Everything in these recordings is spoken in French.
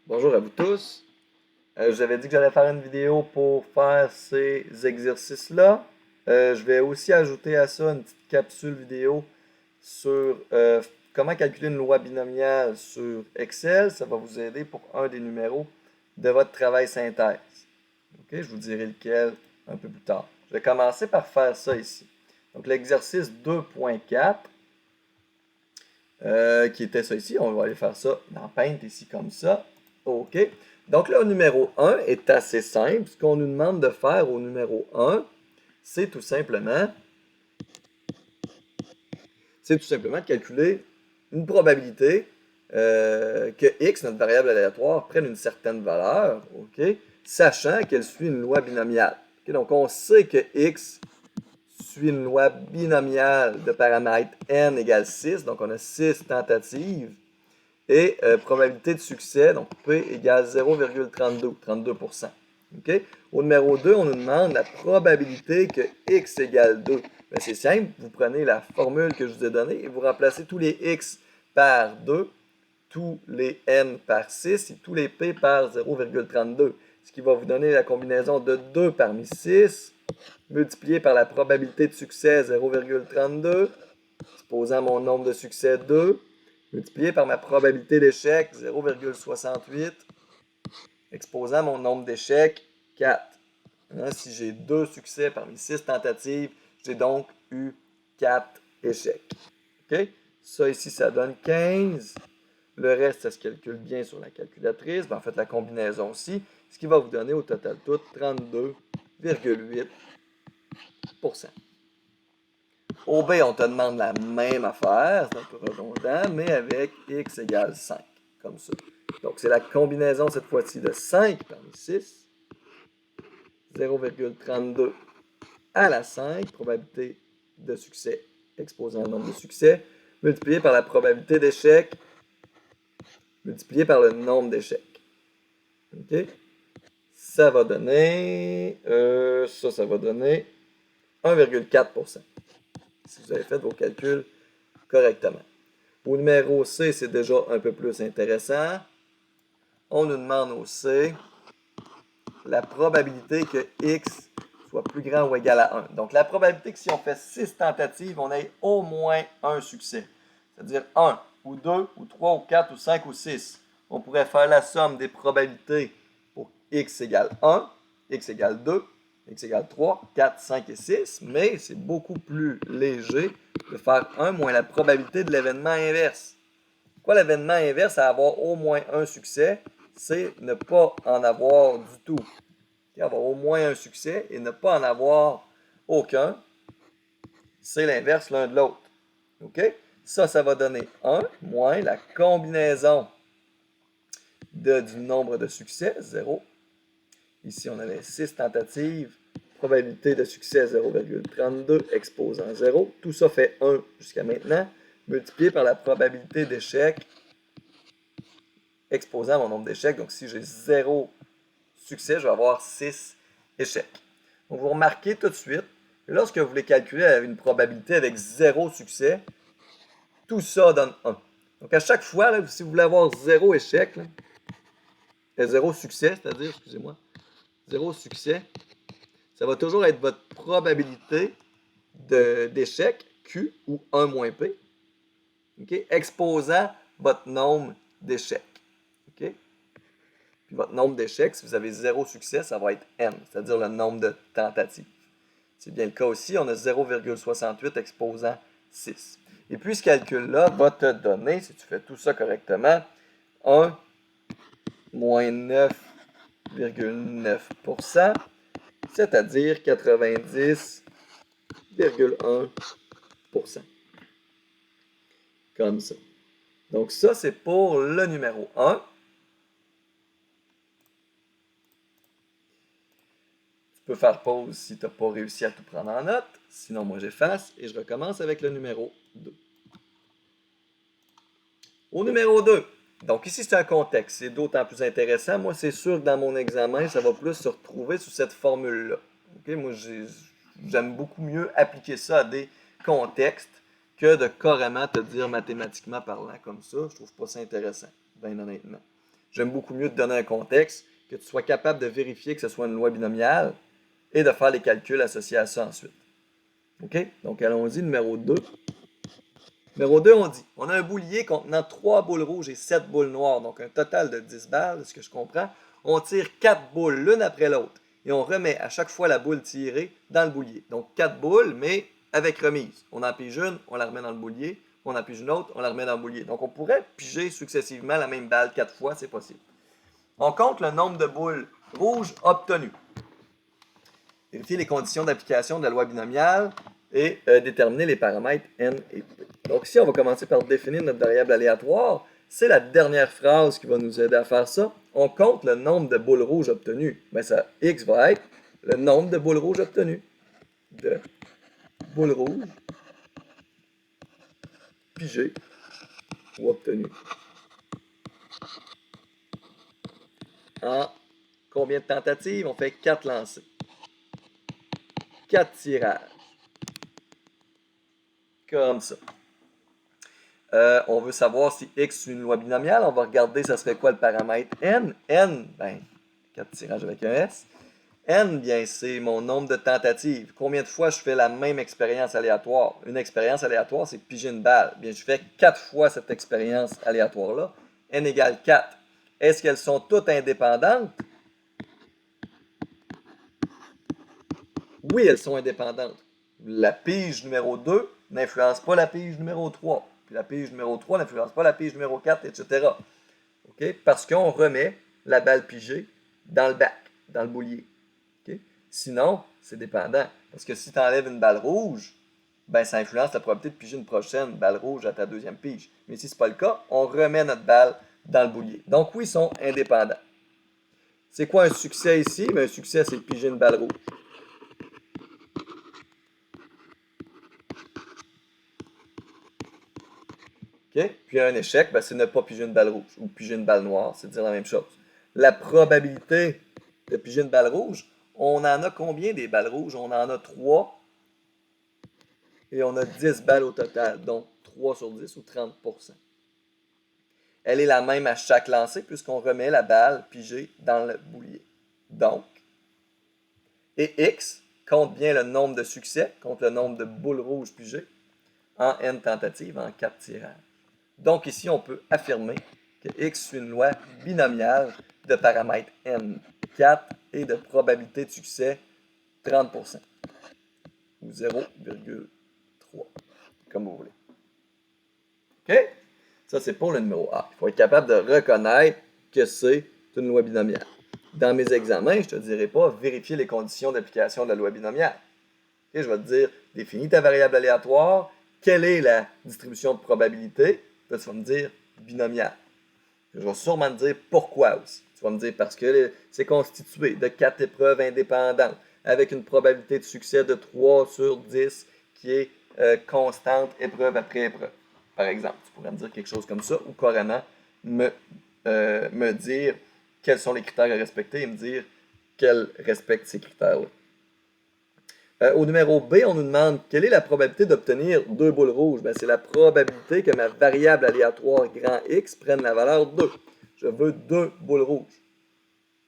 Bonjour à vous tous. Je vous avais dit que j'allais faire une vidéo pour faire ces exercices-là. Je vais aussi ajouter à ça une petite capsule vidéo sur comment calculer une loi binomiale sur Excel. Ça va vous aider pour un des numéros de votre travail synthèse. Ok, je vous dirai lequel un peu plus tard. Je vais commencer par faire ça ici. Donc l'exercice 2.4, qui était ça ici. On va aller faire ça dans Paint ici comme ça. OK. Donc là, le numéro 1 est assez simple. Ce qu'on nous demande de faire au numéro 1, c'est tout simplement, de calculer une probabilité que x, notre variable aléatoire, prenne une certaine valeur, OK, sachant qu'elle suit une loi binomiale. OK, donc on sait que x suit une loi binomiale de paramètres n égale 6, donc on a 6 tentatives. Et probabilité de succès, donc P égale 0,32, 32%. Okay? Au numéro 2, on nous demande la probabilité que x égale 2. Ben, c'est simple, vous prenez la formule que je vous ai donnée et vous remplacez tous les x par 2, tous les n par 6 et tous les p par 0,32. Ce qui va vous donner la combinaison de 2 parmi 6, multiplié par la probabilité de succès 0,32, supposant mon nombre de succès 2, multiplié par ma probabilité d'échec 0,68, exposant mon nombre d'échecs 4. Hein, si j'ai 2 succès parmi 6 tentatives, j'ai donc eu 4 échecs. OK? Ça ici, ça donne 15. Le reste, ça se calcule bien sur la calculatrice. Ben, en fait, la combinaison aussi. Ce qui va vous donner au total tout 32,8%. Au B, on te demande la même affaire, c'est un peu redondant, mais avec x égale 5, comme ça. Donc, c'est la combinaison cette fois-ci de 5 parmi 6, 0,32 à la 5, probabilité de succès exposant le nombre de succès, multiplié par la probabilité d'échec, multiplié par le nombre d'échecs. OK? Ça va donner, ça va donner 1,4%. Si vous avez fait vos calculs correctement. Au numéro C, c'est déjà un peu plus intéressant. On nous demande au C la probabilité que x soit plus grand ou égal à 1. Donc, la probabilité que si on fait 6 tentatives, on ait au moins un succès. C'est-à-dire 1, ou 2, ou 3, ou 4, ou 5, ou 6. On pourrait faire la somme des probabilités pour x égale 1, x égale 2, x égale 3, 4, 5 et 6, mais c'est beaucoup plus léger de faire 1 moins la probabilité de l'événement inverse. Quoi, l'événement inverse à avoir au moins un succès, c'est ne pas en avoir du tout. Avoir au moins un succès et ne pas en avoir aucun, c'est l'inverse l'un de l'autre. OK? Ça va donner 1 moins la combinaison du nombre de succès, 0. Ici, on avait 6 tentatives, probabilité de succès 0,32, exposant 0. Tout ça fait 1 jusqu'à maintenant, multiplié par la probabilité d'échec, exposant mon nombre d'échecs. Donc, si j'ai 0 succès, je vais avoir 6 échecs. Donc, vous remarquez tout de suite que lorsque vous voulez calculer avec une probabilité avec 0 succès, tout ça donne 1. Donc, à chaque fois, là, si vous voulez avoir 0 échec, 0 succès, c'est-à-dire, excusez-moi, 0 succès, ça va toujours être votre probabilité d'échec, Q, ou 1 moins P, okay, exposant votre nombre d'échecs. Okay? Puis votre nombre d'échecs, si vous avez 0 succès, ça va être n, c'est-à-dire le nombre de tentatives. C'est bien le cas aussi, on a 0,68 exposant 6. Et puis ce calcul-là va te donner, si tu fais tout ça correctement, 1 moins 9,9%, c'est-à-dire 90,1%. Comme ça. Donc ça, c'est pour le numéro 1. Tu peux faire pause si tu n'as pas réussi à tout prendre en note. Sinon, moi, j'efface et je recommence avec le numéro 2. Au numéro 2. Donc ici, c'est un contexte. C'est d'autant plus intéressant. Moi, c'est sûr que dans mon examen, ça va plus se retrouver sous cette formule-là. Okay? Moi, j'aime beaucoup mieux appliquer ça à des contextes que de carrément te dire mathématiquement parlant comme ça. Je trouve pas ça intéressant, bien honnêtement. j'aime beaucoup mieux te donner un contexte, que tu sois capable de vérifier que ce soit une loi binomiale et de faire les calculs associés à ça ensuite. OK? Donc, allons-y, numéro 2. Numéro 2, on dit, on a un boulier contenant 3 boules rouges et 7 boules noires, donc un total de 10 balles, ce que je comprends. On tire 4 boules l'une après l'autre et on remet à chaque fois la boule tirée dans le boulier. Donc 4 boules, mais avec remise. On en pige une, on la remet dans le boulier. On en pige une autre, on la remet dans le boulier. Donc on pourrait piger successivement la même balle 4 fois, c'est possible. On compte le nombre de boules rouges obtenues. Vérifier les conditions d'application de la loi binomiale et déterminer les paramètres n et p. Donc ici, on va commencer par définir notre variable aléatoire. C'est la dernière phrase qui va nous aider à faire ça. On compte le nombre de boules rouges obtenues. Bien, ça, x va être le nombre de boules rouges obtenues. De boules rouges pigées ou obtenues. En combien de tentatives? On fait 4 lancers. 4 tirages. Comme ça. On veut savoir si x est une loi binomiale. On va regarder, ça serait quoi le paramètre n. N, ben, 4 tirages avec un S. N, bien, c'est mon nombre de tentatives. Combien de fois je fais la même expérience aléatoire? Une expérience aléatoire, c'est piger une balle. Bien, je fais 4 fois cette expérience aléatoire-là. N égale 4. Est-ce qu'elles sont toutes indépendantes? Oui, elles sont indépendantes. La pige numéro 2 n'influence pas la pige numéro 3. Puis la pige numéro 3 n'influence pas la pige numéro 4, etc. Okay? Parce qu'on remet la balle pigée dans le bac, dans le boulier. Okay? Sinon, c'est dépendant. Parce que si tu enlèves une balle rouge, ben ça influence la probabilité de piger une prochaine balle rouge à ta deuxième pige. Mais si ce n'est pas le cas, on remet notre balle dans le boulier. Donc oui, ils sont indépendants. C'est quoi un succès ici? Ben, un succès, c'est de piger une balle rouge. Okay? Puis un échec, ben, c'est ne pas piger une balle rouge ou piger une balle noire, c'est dire la même chose. La probabilité de piger une balle rouge, on en a combien des balles rouges? On en a 3 et on a 10 balles au total, donc 3 sur 10 ou 30%. Elle est la même à chaque lancer puisqu'on remet la balle pigée dans le boulier. Donc, et x compte bien le nombre de succès, compte le nombre de boules rouges pigées en n tentatives, en 4 tirages. Donc ici, on peut affirmer que x est une loi binomiale de paramètres n, 4 et de probabilité de succès 30%, ou 0,3, comme vous voulez. OK? Ça, c'est pour le numéro A. Il faut être capable de reconnaître que c'est une loi binomiale. Dans mes examens, je ne te dirai pas vérifier les conditions d'application de la loi binomiale. Okay? Je vais te dire, définis ta variable aléatoire, quelle est la distribution de probabilité, là, tu vas me dire binomiale. Je vais sûrement te dire pourquoi aussi. Tu vas me dire parce que c'est constitué de 4 épreuves indépendantes avec une probabilité de succès de 3 sur 10 qui est constante épreuve après épreuve. Par exemple, tu pourrais me dire quelque chose comme ça ou carrément me dire quels sont les critères à respecter et me dire qu'elle respecte ces critères-là. Au numéro B, on nous demande quelle est la probabilité d'obtenir 2 boules rouges. Ben, c'est la probabilité que ma variable aléatoire grand X prenne la valeur 2. Je veux 2 boules rouges.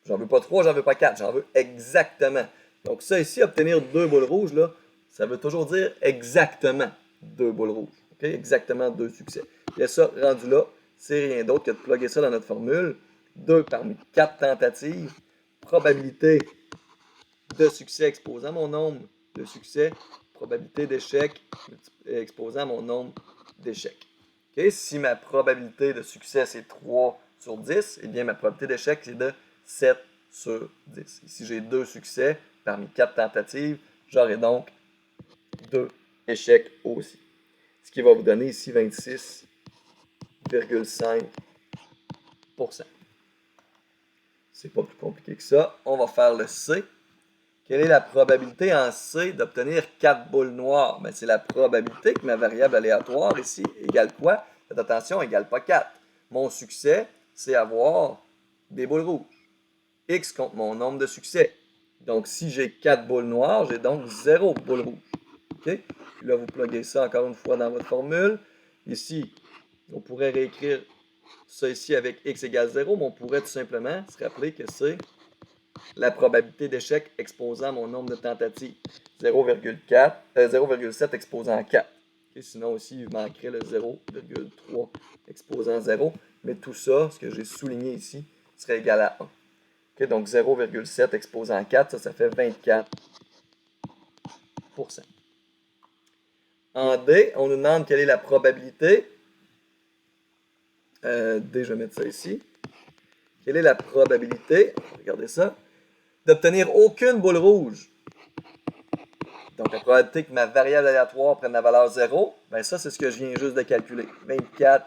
J'en veux pas 3, j'en veux pas 4, j'en veux exactement. Donc ça ici, obtenir 2 boules rouges, là, ça veut toujours dire exactement 2 boules rouges. Okay? Exactement 2 succès. Et ça, rendu là, c'est rien d'autre que de plugger ça dans notre formule. 2 parmi 4 tentatives. Probabilité de succès exposant mon nombre de succès, probabilité d'échec exposant mon nombre d'échecs. Okay? Si ma probabilité de succès c'est 3 sur 10, eh bien ma probabilité d'échec c'est de 7 sur 10. Et si j'ai 2 succès parmi 4 tentatives, j'aurai donc 2 échecs aussi. Ce qui va vous donner ici 26,5%. C'est pas plus compliqué que ça. On va faire le C. Quelle est la probabilité en C d'obtenir 4 boules noires? Ben, c'est la probabilité que ma variable aléatoire ici égale quoi? Faites attention, égale pas 4. Mon succès, c'est avoir des boules rouges. X compte mon nombre de succès. Donc, si j'ai 4 boules noires, j'ai donc 0 boules rouges. OK? Puis là, vous pluguez ça encore une fois dans votre formule. Ici, on pourrait réécrire ça ici avec x égale 0, mais on pourrait tout simplement se rappeler que c'est la probabilité d'échec exposant mon nombre de tentatives. 0,7 exposant 4. Okay, sinon aussi, il manquerait le 0,3 exposant 0. Mais tout ça, ce que j'ai souligné ici, serait égal à 1. Okay, donc 0,7 exposant 4, ça fait 24%. En D, on nous demande quelle est la probabilité. D, je vais mettre ça ici. Quelle est la probabilité, regardez ça, d'obtenir aucune boule rouge? Donc, la probabilité que ma variable aléatoire prenne la valeur 0, ben ça, c'est ce que je viens juste de calculer. 24%.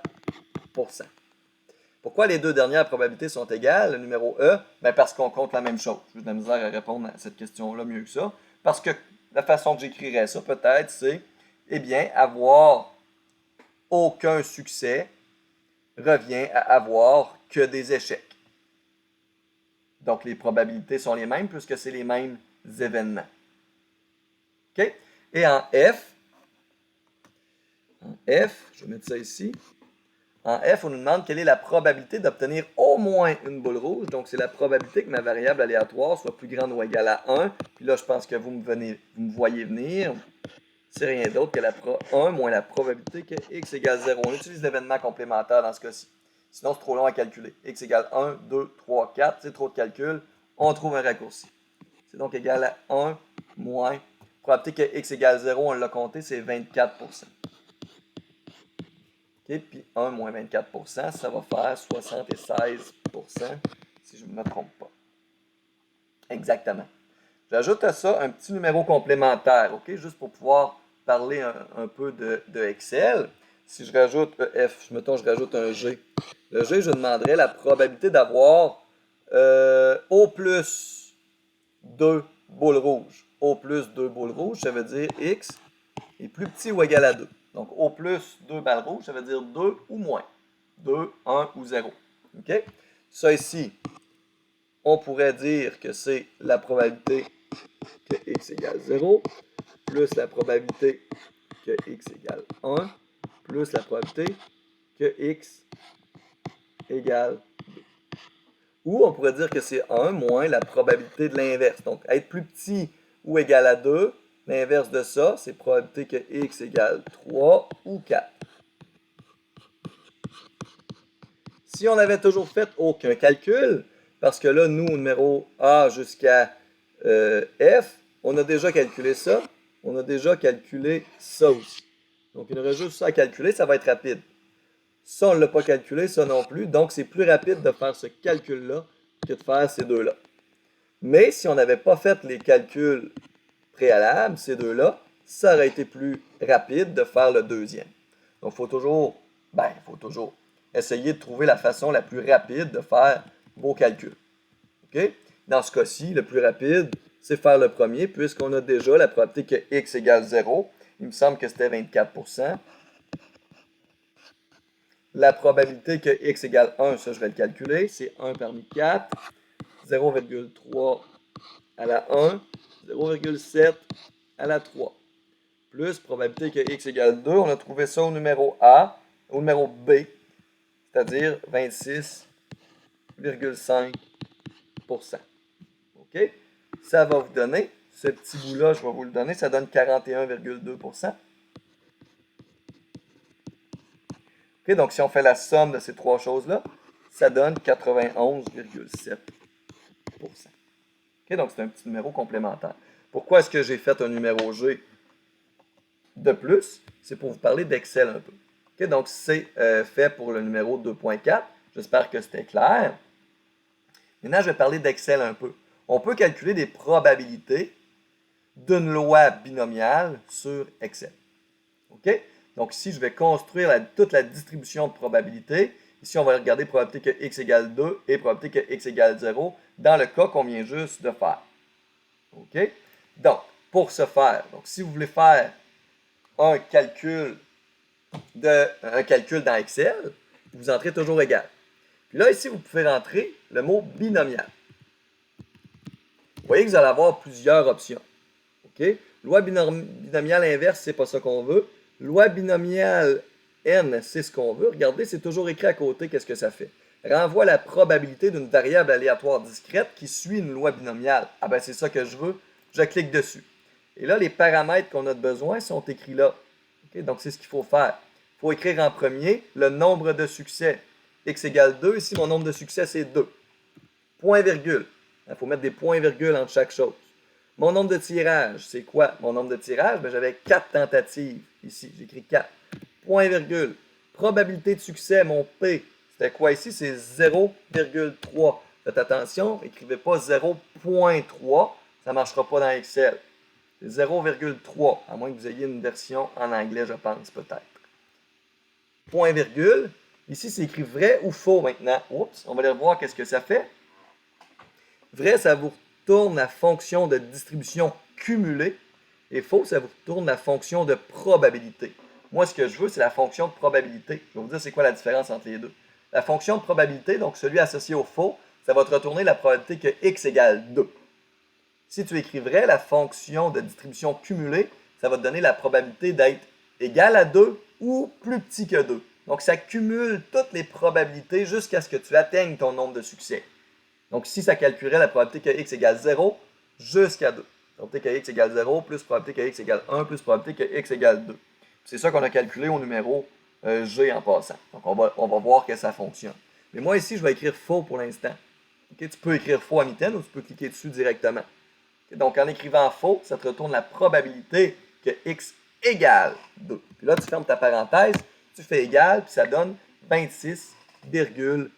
Pourquoi les deux dernières probabilités sont égales, le numéro E? Ben parce qu'on compte la même chose. J'ai de la misère à répondre à cette question-là mieux que ça. Parce que la façon que j'écrirais ça, peut-être, c'est, eh bien, avoir aucun succès revient à avoir que des échecs. Donc, les probabilités sont les mêmes puisque c'est les mêmes événements. OK? Et en F, je vais mettre ça ici. En F, on nous demande quelle est la probabilité d'obtenir au moins une boule rouge. Donc, c'est la probabilité que ma variable aléatoire soit plus grande ou égale à 1. Puis là, je pense que vous me voyez venir. C'est rien d'autre que 1 moins la probabilité que x égale 0. On utilise l'événement complémentaire dans ce cas-ci. Sinon, c'est trop long à calculer. X égale 1, 2, 3, 4. C'est trop de calcul. On trouve un raccourci. C'est donc égal à 1 moins. Probabilité que x égale 0, on l'a compté, c'est 24%. Okay, puis 1 moins 24%, ça va faire 76%, si je ne me trompe pas. Exactement. J'ajoute à ça un petit numéro complémentaire, OK, juste pour pouvoir parler un peu de Excel. Si je rajoute EF, mettons je rajoute un G. Le G, je demanderais la probabilité d'avoir au plus 2 boules rouges. Au plus 2 boules rouges, ça veut dire X est plus petit ou égal à 2. Donc, au plus 2 balles rouges, ça veut dire 2 ou moins. 2, 1 ou 0. OK? Ça ici, on pourrait dire que c'est la probabilité que x égale 0, plus la probabilité que x égale 1, plus la probabilité que x égale 2. Ou on pourrait dire que c'est 1 moins la probabilité de l'inverse. Donc, être plus petit ou égal à 2, l'inverse de ça, c'est probabilité que x égale 3 ou 4. Si on n'avait toujours fait aucun calcul, parce que là, nous, au numéro A jusqu'à F, on a déjà calculé ça, on a déjà calculé ça aussi. Donc, il y aurait juste ça à calculer, ça va être rapide. Ça, on ne l'a pas calculé, ça non plus, donc c'est plus rapide de faire ce calcul-là que de faire ces deux-là. Mais si on n'avait pas fait les calculs préalables, ces deux-là, ça aurait été plus rapide de faire le deuxième. Donc, il faut toujours essayer de trouver la façon la plus rapide de faire vos calculs. OK? Dans ce cas-ci, le plus rapide, c'est faire le premier, puisqu'on a déjà la probabilité que x égale 0. Il me semble que c'était 24%. La probabilité que x égale 1, ça je vais le calculer, c'est 1 parmi 4. 0,3 à la 1, 0,7 à la 3. Plus probabilité que x égale 2, on a trouvé ça au numéro A, au numéro B, c'est-à-dire 26,5%. OK? Ça va vous donner, ce petit bout-là, je vais vous le donner, ça donne 41,2%. OK? Donc, si on fait la somme de ces trois choses-là, ça donne 91,7%. OK? Donc, c'est un petit numéro complémentaire. Pourquoi est-ce que j'ai fait un numéro G de plus? C'est pour vous parler d'Excel un peu. OK? Donc, c'est fait pour le numéro 2.4. J'espère que c'était clair. Maintenant, je vais parler d'Excel un peu. On peut calculer des probabilités d'une loi binomiale sur Excel. OK? Donc ici, je vais construire toute la distribution de probabilités. Ici, on va regarder probabilité que x égale 2 et probabilité que x égale 0 dans le cas qu'on vient juste de faire. OK? Donc, pour ce faire, donc si vous voulez faire un calcul dans Excel, vous entrez toujours égal. Puis là, ici, vous pouvez rentrer le mot binomial. Vous voyez que vous allez avoir plusieurs options. OK? Loi binomiale inverse, c'est pas ça qu'on veut. Loi binomiale n, c'est ce qu'on veut. Regardez, c'est toujours écrit à côté, qu'est-ce que ça fait? Renvoie la probabilité d'une variable aléatoire discrète qui suit une loi binomiale. Ah ben c'est ça que je veux, je clique dessus. Et là, les paramètres qu'on a besoin sont écrits là. Okay? Donc c'est ce qu'il faut faire. Il faut écrire en premier le nombre de succès. X égale 2, ici mon nombre de succès c'est 2. Point virgule. Il faut mettre des points virgules entre chaque chose. Mon nombre de tirages, c'est quoi? Mon nombre de tirages, ben, j'avais 4 tentatives. Ici, j'écris 4. Point virgule. Probabilité de succès, mon P, c'était quoi ici? C'est 0,3. Faites attention, écrivez pas 0,3. Ça ne marchera pas dans Excel. C'est 0,3, à moins que vous ayez une version en anglais, je pense, peut-être. Point virgule. Ici, c'est écrit vrai ou faux maintenant. Oups, on va aller voir qu'est-ce que ça fait. Vrai, ça vous retourne la fonction de distribution cumulée. Et faux, ça vous retourne la fonction de probabilité. Moi, ce que je veux, c'est la fonction de probabilité. Je vais vous dire c'est quoi la différence entre les deux. La fonction de probabilité, donc celui associé au faux, ça va te retourner la probabilité que x égale 2. Si tu écris vrai, la fonction de distribution cumulée, ça va te donner la probabilité d'être égal à 2 ou plus petit que 2. Donc, ça cumule toutes les probabilités jusqu'à ce que tu atteignes ton nombre de succès. Donc, ici, ça calculerait la probabilité que x égale 0 jusqu'à 2. Probabilité que x égale 0 plus probabilité que x égale 1 plus probabilité que x égale 2. C'est ça qu'on a calculé au numéro G en passant. Donc, on va voir que ça fonctionne. Mais moi, ici, je vais écrire faux pour l'instant. Okay? Tu peux écrire faux à mitaine ou tu peux cliquer dessus directement. Okay? Donc, en écrivant faux, ça te retourne la probabilité que x égale 2. Puis là, tu fermes ta parenthèse, tu fais égal, puis ça donne 26,5%.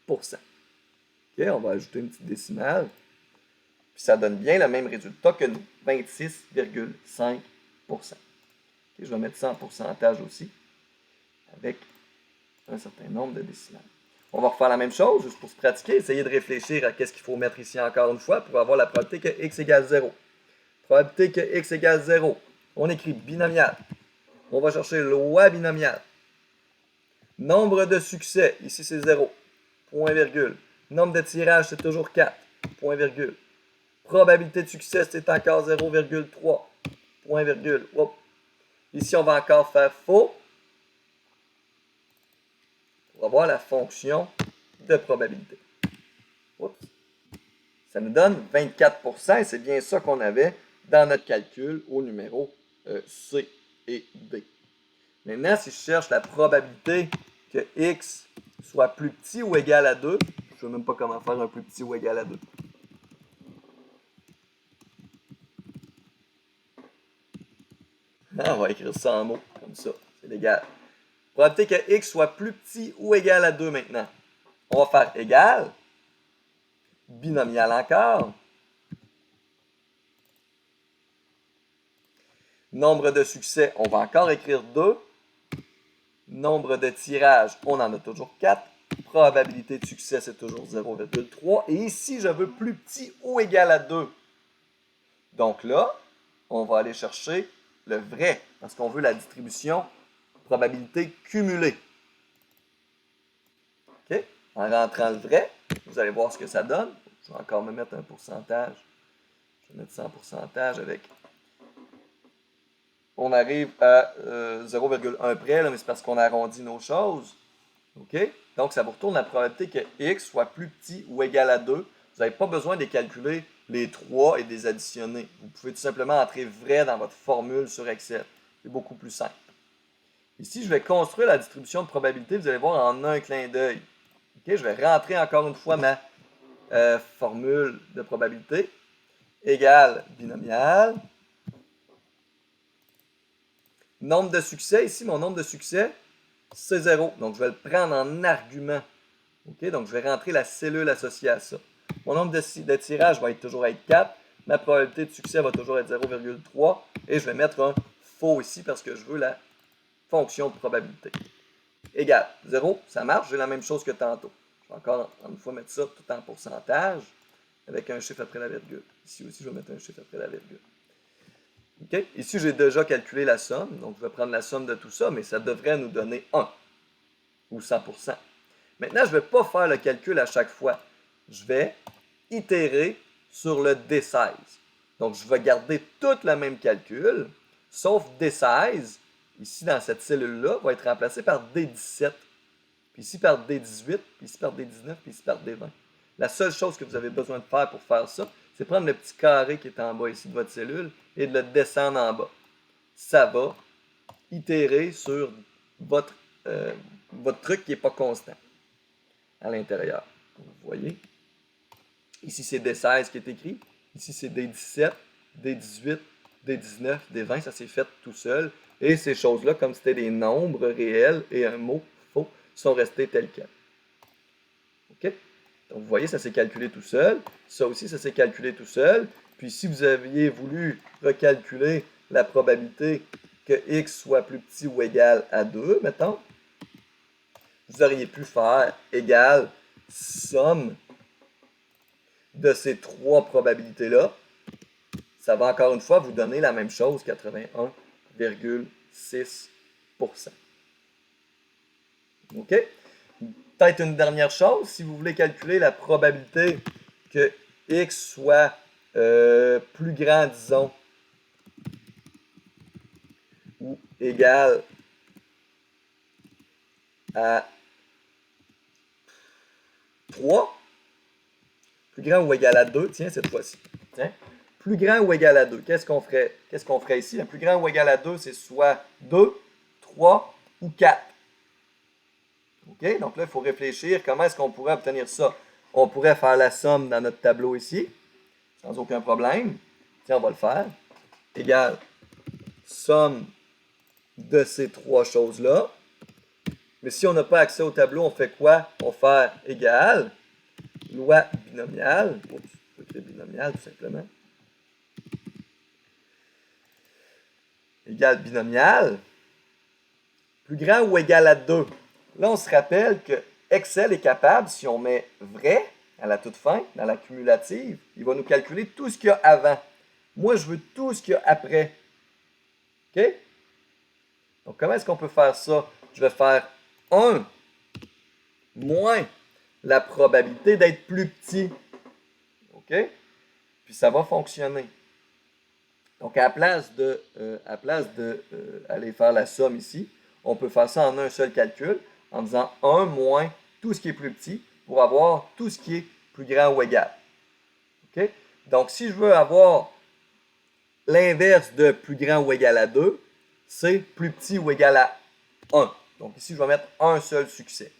Okay, on va ajouter une petite décimale. Puis ça donne bien le même résultat que nous, 26,5%. Okay, je vais mettre ça en pourcentage aussi, avec un certain nombre de décimales. On va refaire la même chose, juste pour se pratiquer, essayer de réfléchir à qu'est-ce qu'il faut mettre ici encore une fois pour avoir la probabilité que x égale 0. Probabilité que x égale 0. On écrit binomial. On va chercher loi binomiale. Nombre de succès, ici c'est 0. Point virgule. Nombre de tirages, c'est toujours 4. Point virgule. Probabilité de succès, c'est encore 0,3. Point virgule. Hop. Ici, on va encore faire faux. On va voir la fonction de probabilité. Oups. Ça nous donne 24%, et c'est bien ça qu'on avait dans notre calcul au numéro C et D. Maintenant, si je cherche la probabilité que x soit plus petit ou égal à 2, je ne sais même pas comment faire un plus petit ou égal à 2. On va écrire ça en mots, comme ça, c'est légal. Probabilité que x soit plus petit ou égal à 2 maintenant. On va faire égal, binomial encore. Nombre de succès, on va encore écrire 2. Nombre de tirages, on en a toujours 4. Probabilité de succès, c'est toujours 0,3. Et ici, je veux plus petit ou égal à 2. Donc là, on va aller chercher le vrai, parce qu'on veut la distribution probabilité cumulée. OK? En rentrant le vrai, vous allez voir ce que ça donne. Je vais encore me mettre un pourcentage. Je vais mettre ça en pourcentage avec... On arrive à 0,1 près, là, mais c'est parce qu'on arrondit nos choses. OK? Donc, ça vous retourne la probabilité que x soit plus petit ou égal à 2. Vous n'avez pas besoin de calculer les 3 et de les additionner. Vous pouvez tout simplement entrer vrai dans votre formule sur Excel. C'est beaucoup plus simple. Ici, je vais construire la distribution de probabilité, vous allez voir, en un clin d'œil. Okay? Je vais rentrer encore une fois ma formule de probabilité. Égale binomial. Nombre de succès, ici, mon nombre de succès, c'est 0. Donc, je vais le prendre en argument. Okay? Donc, je vais rentrer la cellule associée à ça. Mon nombre de tirages va toujours être 4. Ma probabilité de succès va toujours être 0,3. Et je vais mettre un faux ici parce que je veux la fonction de probabilité. Égal. 0, ça marche. J'ai la même chose que tantôt. Je vais encore une fois mettre ça tout en pourcentage avec un chiffre après la virgule. Ici aussi, je vais mettre un chiffre après la virgule. Okay? Ici, j'ai déjà calculé la somme, donc je vais prendre la somme de tout ça, mais ça devrait nous donner 1 ou 100%. Maintenant, je ne vais pas faire le calcul à chaque fois. Je vais itérer sur le D16. Donc, je vais garder tout le même calcul, sauf D16, ici dans cette cellule-là, va être remplacé par D17, puis ici par D18, puis ici par D19, puis ici par D20. La seule chose que vous avez besoin de faire pour faire ça, c'est prendre le petit carré qui est en bas ici de votre cellule et de le descendre en bas. Ça va itérer sur votre, votre truc qui n'est pas constant à l'intérieur. Vous voyez? Ici, c'est D16 qui est écrit. Ici, c'est D17, D18, D19, D20. Ça s'est fait tout seul. Et ces choses-là, comme c'était des nombres réels et un mot faux, sont restés tels quels. OK? Donc, vous voyez, ça s'est calculé tout seul. Ça aussi, ça s'est calculé tout seul. Puis, si vous aviez voulu recalculer la probabilité que x soit plus petit ou égal à 2, mettons, vous auriez pu faire égal somme de ces trois probabilités-là. Ça va encore une fois vous donner la même chose, 81,6%. OK? Peut-être une dernière chose, si vous voulez calculer la probabilité que x soit plus grand, disons, ou égal à 3, plus grand ou égal à 2, tiens, cette fois-ci. Tiens. Plus grand ou égal à 2, qu'est-ce qu'on ferait? Qu'est-ce qu'on ferait ici? Le plus grand ou égal à 2, c'est soit 2, 3 ou 4. OK? Donc là, il faut réfléchir comment est-ce qu'on pourrait obtenir ça. On pourrait faire la somme dans notre tableau ici, sans aucun problème. Tiens, on va le faire. Égal somme de ces trois choses-là. Mais si on n'a pas accès au tableau, on fait quoi? On fait égal loi binomiale. Oups, je peux écrire binomiale tout simplement. Égal binomial. Plus grand ou égal à 2. Là, on se rappelle que Excel est capable, si on met vrai à la toute fin, dans la cumulative, il va nous calculer tout ce qu'il y a avant. Moi, je veux tout ce qu'il y a après. OK? Donc, comment est-ce qu'on peut faire ça? Je vais faire 1 moins la probabilité d'être plus petit. OK? Puis ça va fonctionner. Donc, à la place de, aller faire la somme ici, on peut faire ça en un seul calcul, en faisant 1 moins tout ce qui est plus petit pour avoir tout ce qui est plus grand ou égal. OK? Donc, si je veux avoir l'inverse de plus grand ou égal à 2, c'est plus petit ou égal à 1. Donc, ici, je vais mettre un seul succès.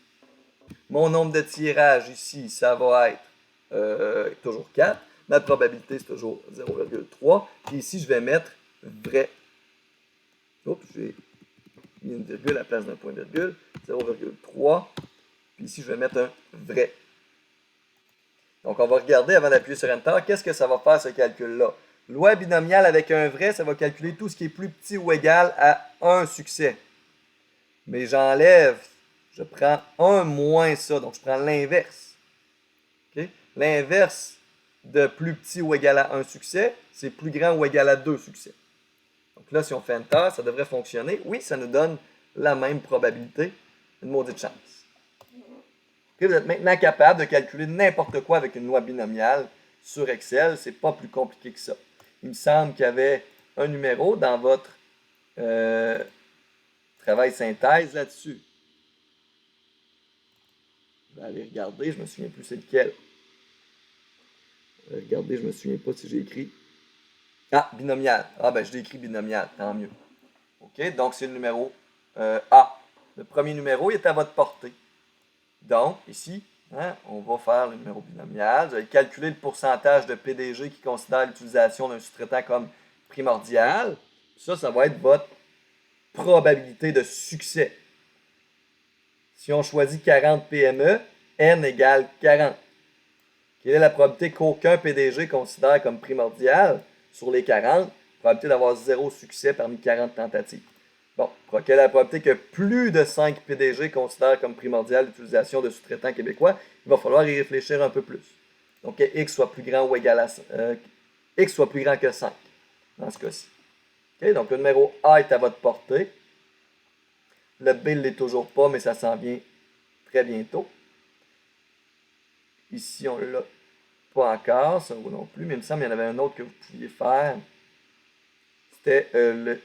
Mon nombre de tirages ici, ça va être toujours 4. Ma probabilité, c'est toujours 0,3. Puis ici, je vais mettre vrai. Oups, j'ai mis une virgule à la place d'un point-virgule. 0,3. Puis ici, je vais mettre un vrai. Donc, on va regarder avant d'appuyer sur Enter. Qu'est-ce que ça va faire, ce calcul-là? Loi binomiale avec un vrai, ça va calculer tout ce qui est plus petit ou égal à un succès. Mais j'enlève, je prends 1 moins ça. Donc, je prends l'inverse. Okay? L'inverse de plus petit ou égal à un succès, c'est plus grand ou égal à 2 succès. Donc là, si on fait Enter, ça devrait fonctionner. Oui, ça nous donne la même probabilité. Une maudite chance. Okay, vous êtes maintenant capable de calculer n'importe quoi avec une loi binomiale sur Excel. C'est pas plus compliqué que ça. Il me semble qu'il y avait un numéro dans votre travail synthèse là-dessus. Je vais aller regarder, je ne me souviens plus c'est lequel. Regardez, je ne me souviens pas si j'ai écrit. Ah, binomial. Ah, ben je l'ai écrit binomial, tant mieux. OK, donc c'est le numéro A. Le premier numéro il est à votre portée. Donc, ici, hein, on va faire le numéro binomial. Vous allez calculer le pourcentage de PDG qui considère l'utilisation d'un sous-traitant comme primordial. Ça va être votre probabilité de succès. Si on choisit 40 PME, N égale 40. Quelle est la probabilité qu'aucun PDG considère comme primordial sur les 40? Probabilité d'avoir 0 succès parmi 40 tentatives. Bon, quelle est la probabilité que plus de 5 PDG considèrent comme primordial l'utilisation de sous-traitants québécois? Il va falloir y réfléchir un peu plus. Donc, que X soit plus grand ou égal à X soit plus grand que 5, dans ce cas-ci. Okay, donc, le numéro A est à votre portée. Le B ne l'est toujours pas, mais ça s'en vient très bientôt. Ici, on ne l'a pas encore, ça non plus, mais il me semble qu'il y en avait un autre que vous pouviez faire. C'était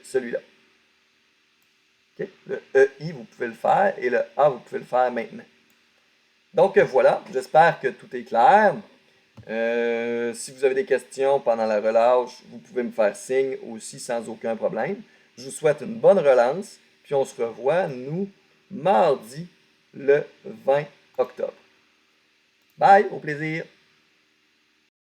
celui-là. Okay? Le EI, vous pouvez le faire et le A, vous pouvez le faire maintenant. Donc voilà, j'espère que tout est clair. Si vous avez des questions pendant la relâche, vous pouvez me faire signe aussi sans aucun problème. Je vous souhaite une bonne relance, puis on se revoit, nous, mardi le 20 octobre. Bye, au plaisir!